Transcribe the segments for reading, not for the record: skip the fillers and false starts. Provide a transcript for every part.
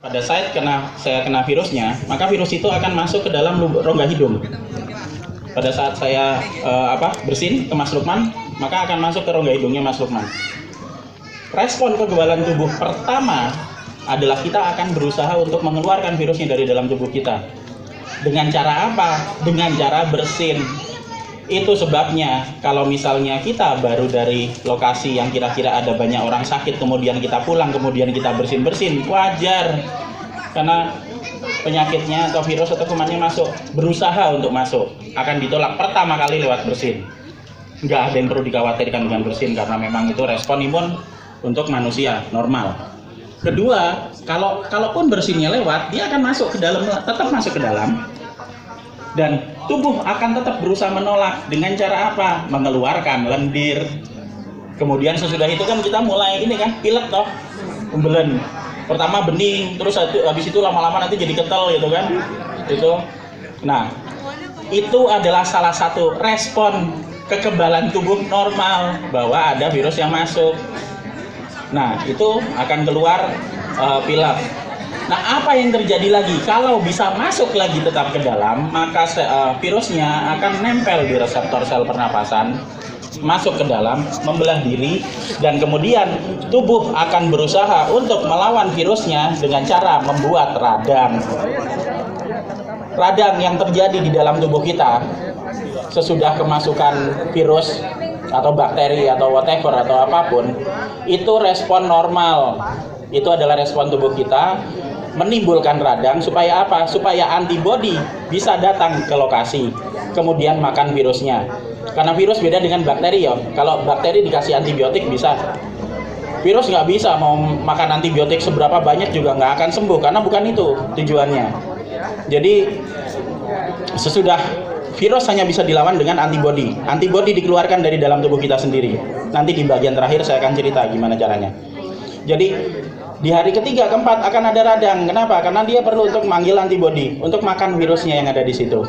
Pada saat saya kena virusnya, maka virus itu akan masuk ke dalam rongga hidung. Pada saat saya bersin ke Mas Lukman, maka akan masuk ke rongga hidungnya Mas Lukman. Respon kekebalan tubuh pertama adalah kita akan berusaha untuk mengeluarkan virusnya dari dalam tubuh kita. Dengan cara apa? Dengan cara bersin. Itu sebabnya kalau misalnya kita baru dari lokasi yang kira-kira ada banyak orang sakit, kemudian kita pulang, kemudian kita bersin-bersin, wajar. Karena penyakitnya atau virus atau kumannya masuk, berusaha untuk masuk, akan ditolak pertama kali lewat bersin. Nggak ada yang perlu dikhawatirkan dengan bersin, karena memang itu respon imun untuk manusia normal. Kedua, kalaupun bersinnya lewat, dia akan masuk ke dalam, tetap masuk ke dalam. Dan tubuh akan tetap berusaha menolak dengan cara apa? Mengeluarkan lendir. Kemudian sesudah itu kan kita mulai ini kan, pilek toh, pembelen. Pertama bening, terus habis itu lama-lama nanti jadi kental gitu kan. Itu. Nah, itu adalah salah satu respon kekebalan tubuh normal bahwa ada virus yang masuk. Nah, itu akan keluar pilek. Nah, apa yang terjadi lagi? Kalau bisa masuk lagi tetap ke dalam, maka virusnya akan nempel di reseptor sel pernapasan, masuk ke dalam, membelah diri, dan kemudian tubuh akan berusaha untuk melawan virusnya dengan cara membuat radang. Radang yang terjadi di dalam tubuh kita sesudah kemasukan virus atau bakteri atau whatever atau apapun, itu respon normal. Itu adalah respon tubuh kita menimbulkan radang supaya apa? Supaya antibodi bisa datang ke lokasi, kemudian makan virusnya. Karena virus beda dengan bakteri ya. Kalau bakteri dikasih antibiotik bisa. Virus nggak bisa, mau makan antibiotik seberapa banyak juga nggak akan sembuh, karena bukan itu tujuannya. Jadi sesudah virus hanya bisa dilawan dengan antibodi. Antibodi dikeluarkan dari dalam tubuh kita sendiri. Nanti di bagian terakhir saya akan cerita gimana caranya. Jadi di hari ketiga, keempat akan ada radang. Kenapa? Karena dia perlu untuk manggil antibodi untuk makan virusnya yang ada di situ.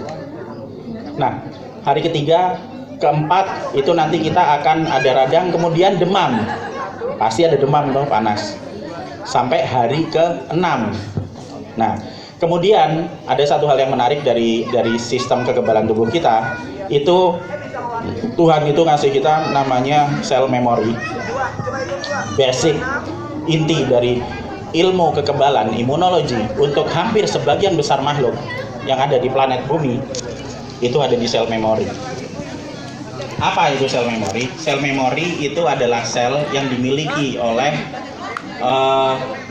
Nah, hari ketiga, keempat itu nanti kita akan ada radang, kemudian demam. Pasti ada demam dong, panas. Sampai hari ke-6. Nah, kemudian ada satu hal yang menarik dari sistem kekebalan tubuh kita, itu Tuhan itu ngasih kita namanya sel memori. Basic inti dari ilmu kekebalan imunologi untuk hampir sebagian besar makhluk yang ada di planet bumi itu ada di sel memori. Apa itu sel memori? Sel memori itu adalah sel yang dimiliki oleh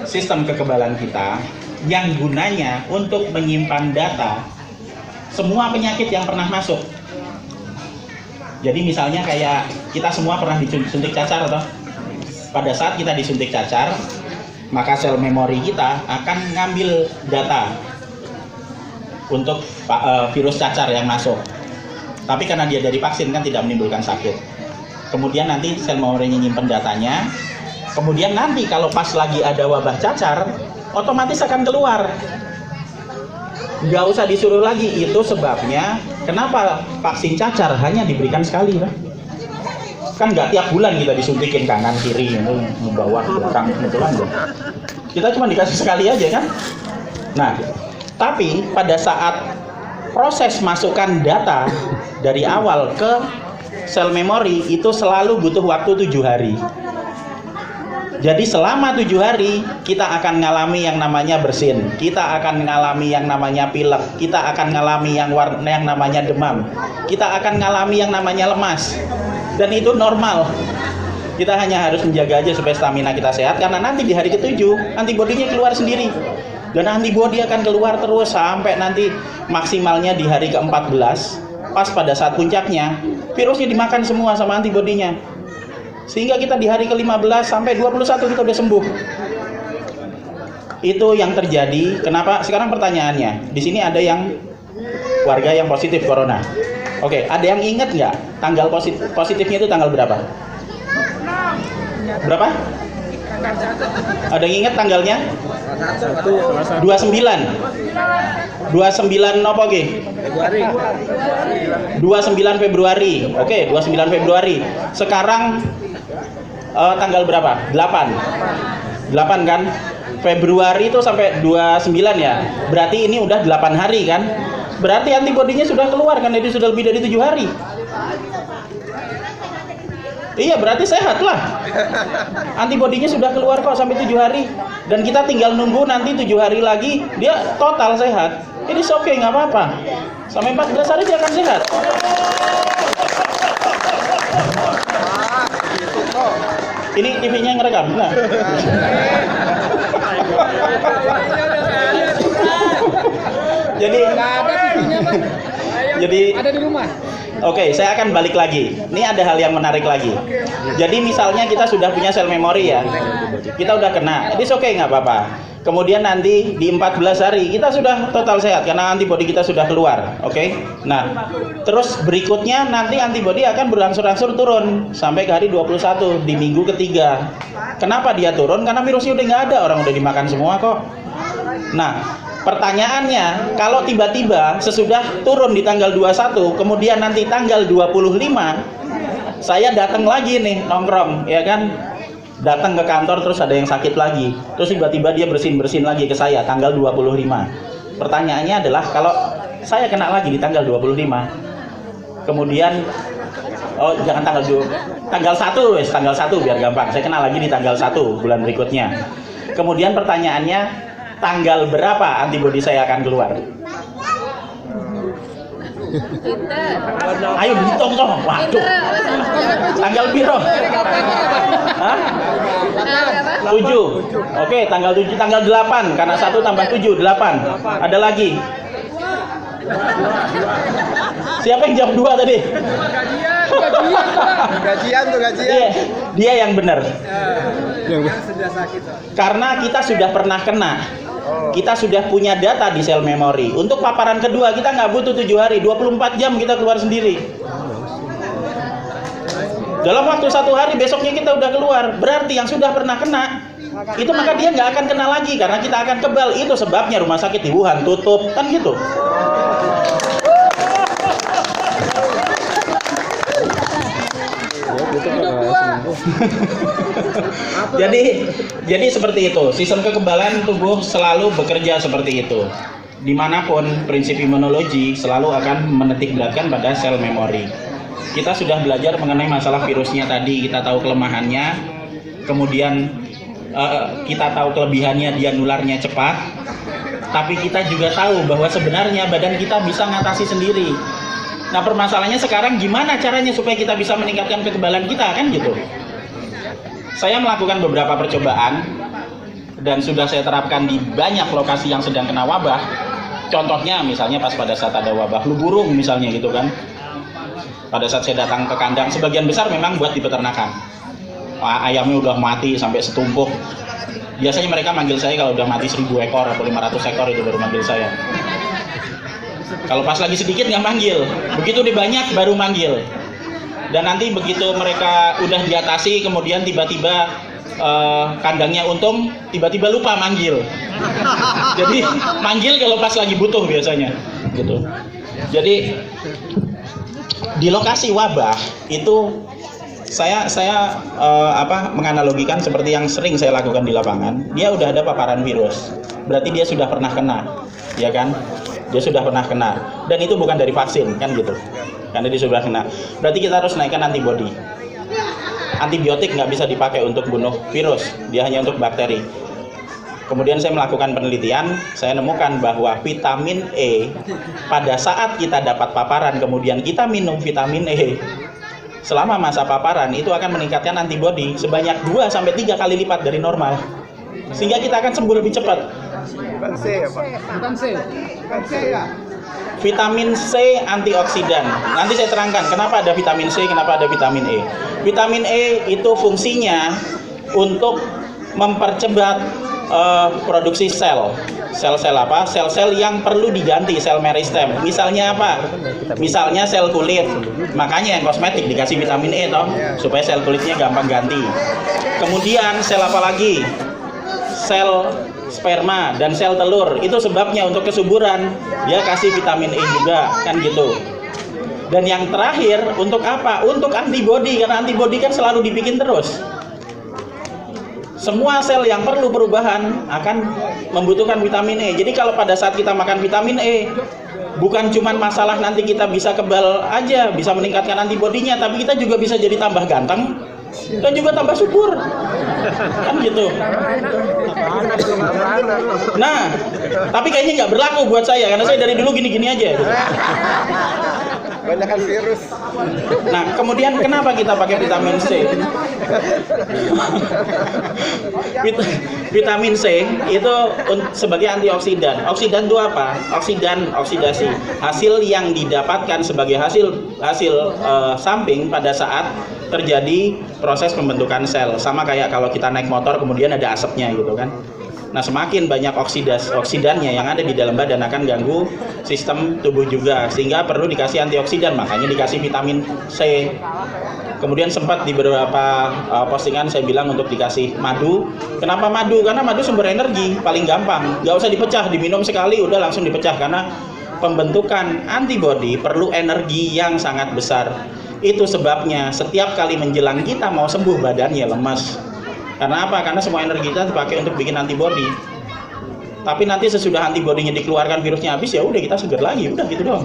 sistem kekebalan kita yang gunanya untuk menyimpan data semua penyakit yang pernah masuk. Jadi misalnya kayak kita semua pernah disuntik cacar atau pada saat kita disuntik cacar, maka sel memori kita akan ngambil data untuk virus cacar yang masuk. Tapi karena dia dari vaksin kan tidak menimbulkan sakit. Kemudian nanti sel memorinya nyimpen datanya. Kemudian nanti kalau pas lagi ada wabah cacar, otomatis akan keluar. Nggak usah disuruh lagi. Itu sebabnya kenapa vaksin cacar hanya diberikan sekali, kan? Kan nggak tiap bulan kita disuntikin kanan kiri itu membawa ke belakang gitu kan. Kita cuma dikasih sekali aja kan. Nah, tapi pada saat proses masukkan data dari awal ke sel memori itu selalu butuh waktu 7 hari. Jadi selama 7 hari kita akan ngalami yang namanya bersin, kita akan ngalami yang namanya pilek, kita akan ngalami yang namanya demam, kita akan ngalami yang namanya lemas. Dan itu normal. Kita hanya harus menjaga aja supaya stamina kita sehat, karena nanti di hari ke-7 antibodinya keluar sendiri. Dan antibodi akan keluar terus sampai nanti maksimalnya di hari ke-14, pas pada saat puncaknya virusnya dimakan semua sama antibodinya. Sehingga kita di hari ke-15 sampai 21 kita udah sembuh. Itu yang terjadi. Kenapa? Sekarang pertanyaannya, di sini ada yang warga yang positif corona. Oke, ada yang ingat nggak tanggal positifnya itu tanggal berapa? Berapa? Ada yang ingat tanggalnya? 29. 29 apa ge? 29 Februari. Oke, 29 Februari. Sekarang tanggal berapa? 8. 8 kan? Februari itu sampai 29 ya. Berarti ini udah 8 hari kan? Berarti antibodinya sudah keluar kan? Jadi sudah lebih dari 7 hari. Iya, berarti sehat lah. Antibodinya sudah keluar kok sampai 7 hari. Dan kita tinggal nunggu nanti 7 hari lagi dia total sehat. Ini oke, nggak apa-apa. Sampai 14 hari dia akan sehat. Ini TV-nya ngerekam. Nah. Jadi ada di rumah. Oke, saya akan balik lagi. Ini ada hal yang menarik lagi. Jadi misalnya kita sudah punya sel memori ya, kita udah kena, ini oke, nggak apa-apa. Kemudian nanti di 14 hari kita sudah total sehat karena antibodi kita sudah keluar, oke? Nah, terus berikutnya nanti antibodi akan berangsur-angsur turun sampai ke hari 21 di minggu ketiga. Kenapa dia turun? Karena virusnya udah nggak ada, orang udah dimakan semua kok. Nah, pertanyaannya, kalau tiba-tiba sesudah turun di tanggal 21, kemudian nanti tanggal 25, saya datang lagi nih nongkrong, ya kan? Datang ke kantor terus ada yang sakit lagi. Terus tiba-tiba dia bersin-bersin lagi ke saya tanggal 25. Pertanyaannya adalah kalau saya kena lagi di tanggal 25, kemudian jangan tanggal 1 wes, tanggal 1 biar gampang. Saya kena lagi di tanggal 1 bulan berikutnya. Kemudian pertanyaannya, tanggal berapa antibodi saya akan keluar? Ayo dihitung toh. Waduh. Tanggal piro? Hah? 7. Oke, tanggal 7, tanggal 8 karena 1 tambah 7, 8. Ada lagi. Siapa yang jawab 2 tadi? Gajian. Dia yang benar. Karena kita sudah pernah kena. Kita sudah punya data di sel memori. Untuk paparan kedua kita nggak butuh 7 hari, 24 jam kita keluar sendiri. Dalam waktu 1 hari besoknya kita udah keluar. Berarti yang sudah pernah kena itu maka dia nggak akan kena lagi karena kita akan kebal. Itu sebabnya rumah sakit di Wuhan tutup, kan gitu. Jadi seperti itu. Sistem kekebalan tubuh selalu bekerja seperti itu. Dimanapun prinsip imunologi selalu akan menitik beratkan pada sel memori. Kita sudah belajar mengenai masalah virusnya tadi. Kita tahu kelemahannya. Kemudian kita tahu kelebihannya, dia nularnya cepat. Tapi kita juga tahu bahwa sebenarnya badan kita bisa ngatasi sendiri. Nah, permasalahannya sekarang gimana caranya supaya kita bisa meningkatkan kekebalan kita, kan gitu. Saya melakukan beberapa percobaan dan sudah saya terapkan di banyak lokasi yang sedang kena wabah. Contohnya misalnya pas pada saat ada wabah flu burung misalnya gitu kan. Pada saat saya datang ke kandang, sebagian besar memang buat di peternakan. Ayamnya udah mati sampai setumpuk. Biasanya mereka manggil saya kalau udah mati 1000 ekor atau 500 ekor itu baru manggil saya. Kalau pas lagi sedikit nggak manggil, begitu udah banyak baru manggil. Dan nanti begitu mereka udah diatasi, kemudian tiba-tiba kandangnya untung, tiba-tiba lupa manggil. Jadi manggil kalau pas lagi butuh biasanya, gitu. Jadi di lokasi wabah itu saya menganalogikan seperti yang sering saya lakukan di lapangan. Dia udah ada paparan virus, berarti dia sudah pernah kena, ya kan? Dia sudah pernah kena, dan itu bukan dari vaksin, kan gitu. Karena dia sudah kena, berarti kita harus naikkan antibodi. Antibiotik nggak bisa dipakai untuk bunuh virus, dia hanya untuk bakteri. Kemudian saya melakukan penelitian, saya nemukan bahwa vitamin E pada saat kita dapat paparan, kemudian kita minum vitamin E selama masa paparan, itu akan meningkatkan antibodi sebanyak 2-3 kali lipat dari normal, sehingga kita akan sembuh lebih cepat. Bukan C ya, Pak? Bukan C ya? Vitamin C antioksidan. Nanti saya terangkan kenapa ada vitamin C, kenapa ada vitamin E. Vitamin E itu fungsinya untuk mempercepat produksi sel. Sel-sel apa? Sel-sel yang perlu diganti, sel meristem. Misalnya apa? Misalnya sel kulit. Makanya yang kosmetik dikasih vitamin E toh, supaya sel kulitnya gampang ganti. Kemudian sel apa lagi? Sel sperma dan sel telur. Itu sebabnya untuk kesuburan dia kasih vitamin E juga, kan gitu. Dan yang terakhir untuk apa? Untuk antibodi, karena antibodi kan selalu dibikin terus. semua sel yang perlu perubahan akan membutuhkan vitamin E. Jadi kalau pada saat kita makan vitamin E, bukan cuma masalah nanti kita bisa kebal aja, bisa meningkatkan antibodinya, tapi kita juga bisa jadi tambah ganteng dan juga tambah subur. Kan gitu. Nah, tapi kayaknya nggak berlaku buat saya, karena saya dari dulu gini-gini aja. Gitu. Banyakan virus. Nah, kemudian kenapa kita pakai vitamin C? Vitamin C itu sebagai antioksidan. Oksidan itu apa? Oksidasi. Hasil yang didapatkan sebagai hasil samping pada saat terjadi proses pembentukan sel. Sama kayak kalau kita naik motor kemudian ada asapnya gitu kan. Nah, semakin banyak oksidannya yang ada di dalam badan akan ganggu sistem tubuh juga, sehingga perlu dikasih antioksidan, makanya dikasih vitamin C. Kemudian sempat di beberapa postingan saya bilang untuk dikasih madu. Kenapa madu? Karena madu sumber energi, paling gampang, nggak usah dipecah, diminum sekali udah langsung dipecah, karena pembentukan antibodi perlu energi yang sangat besar. Itu sebabnya setiap kali menjelang kita mau sembuh badannya lemas. Karena apa? Karena semua energi kita dipakai untuk bikin antibodi. Tapi nanti sesudah antibodinya dikeluarkan, virusnya habis, ya udah kita seger lagi, udah gitu doang.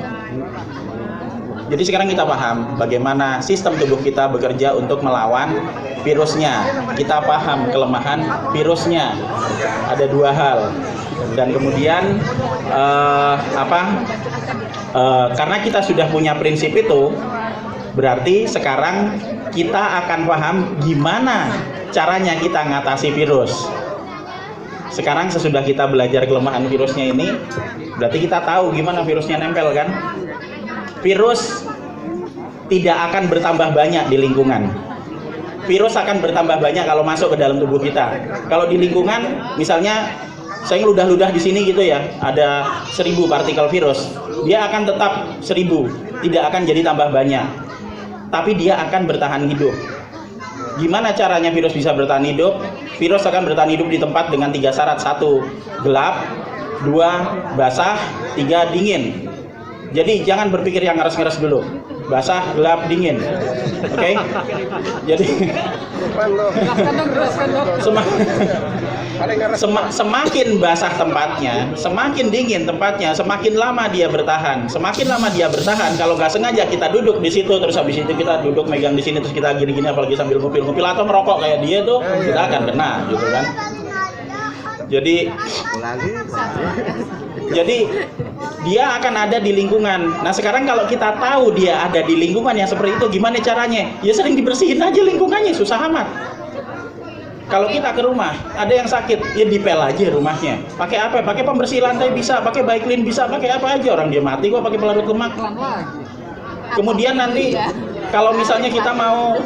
Jadi sekarang kita paham bagaimana sistem tubuh kita bekerja untuk melawan virusnya. Kita paham kelemahan virusnya. Ada dua hal. Dan kemudian karena kita sudah punya prinsip itu, berarti sekarang kita akan paham gimana caranya kita ngatasi virus. Sekarang sesudah kita belajar kelemahan virusnya ini, berarti kita tahu gimana virusnya nempel kan? Virus tidak akan bertambah banyak di lingkungan. Virus akan bertambah banyak kalau masuk ke dalam tubuh kita. Kalau di lingkungan, misalnya saya ngeludah-ludah di sini gitu ya, ada 1000 partikel virus, dia akan tetap 1000, tidak akan jadi tambah banyak. Tapi dia akan bertahan hidup. Gimana caranya virus bisa bertahan hidup? Virus akan bertahan hidup di tempat dengan 3 syarat. 1, gelap. 2, basah. 3, dingin. Jadi jangan berpikir yang ngeres-ngeres dulu. Basah, gelap, dingin. Oke? Jadi semakin basah tempatnya, semakin dingin tempatnya, semakin lama dia bertahan. Semakin lama dia bertahan, kalau nggak sengaja kita duduk di situ, terus habis itu kita duduk megang di sini, terus kita gini-gini, apalagi sambil ngupil-ngupil atau merokok kayak dia tuh, kita akan kena, gitu kan? Jadi dia akan ada di lingkungan. Nah sekarang kalau kita tahu dia ada di lingkungan yang seperti itu, gimana caranya? Ya sering dibersihin aja lingkungannya, susah amat. Kalau kita ke rumah, ada yang sakit, ya dipel aja rumahnya. Pakai apa? Pakai pembersih lantai bisa, pakai Baiklin bisa, pakai apa aja, orang dia mati kok pakai pelarut lemak. Kemudian nanti kalau misalnya kita mau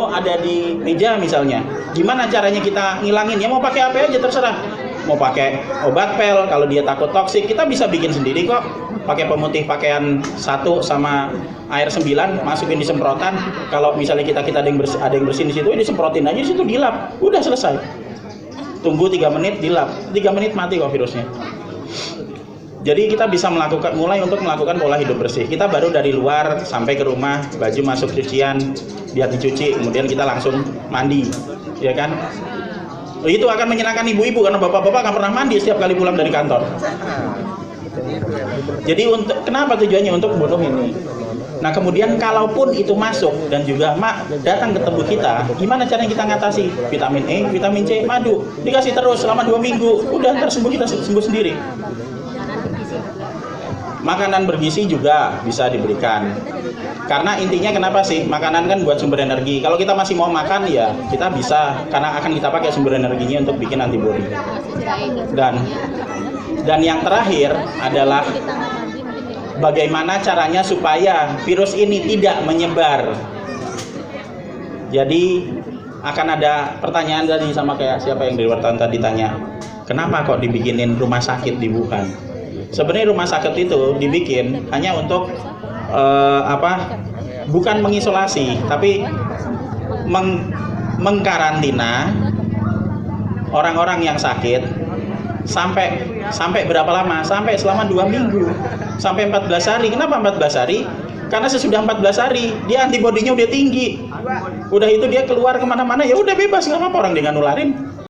ada di meja misalnya, gimana caranya kita ngilangin? Ya mau pakai apa aja terserah. Mau pakai obat pel, kalau dia takut toksik, kita bisa bikin sendiri kok. Pakai pemutih pakaian 1 sama air 9, masukin di semprotan. Kalau misalnya kita ada yang bersin di situ, disemprotin aja di situ, dilap, udah selesai. Tunggu 3 menit, dilap, 3 menit mati kok virusnya. Jadi kita bisa mulai untuk melakukan pola hidup bersih. Kita baru dari luar sampai ke rumah, baju masuk cucian, biar dicuci, kemudian kita langsung mandi, ya kan? Itu akan menyenangkan ibu-ibu karena bapak-bapak akan pernah mandi setiap kali pulang dari kantor. Jadi kenapa tujuannya? Untuk bunuh ini. Nah kemudian kalaupun itu masuk dan juga datang ke tubuh kita, gimana caranya kita ngatasi? Vitamin E, vitamin C, madu, dikasih terus selama 2 minggu, udah tersembuh, kita sembuh sendiri. Makanan bergizi juga bisa diberikan. Karena intinya kenapa sih? Makanan kan buat sumber energi. Kalau kita masih mau makan ya kita bisa, karena akan kita pakai sumber energinya untuk bikin antibodi. Dan yang terakhir adalah bagaimana caranya supaya virus ini tidak menyebar. Jadi akan ada pertanyaan tadi sama kayak siapa yang dari wartawan tadi tanya, kenapa kok dibikinin rumah sakit di Wuhan? Sebenarnya rumah sakit itu dibikin hanya untuk bukan mengisolasi, tapi mengkarantina orang-orang yang sakit sampai berapa lama? Sampai selama 2 minggu, sampai 14 hari. Kenapa 14 hari? Karena sesudah 14 hari dia antibodinya udah tinggi. Udah itu dia keluar kemana-mana ya udah bebas, nggak apa-apa orang dia nggak nularin.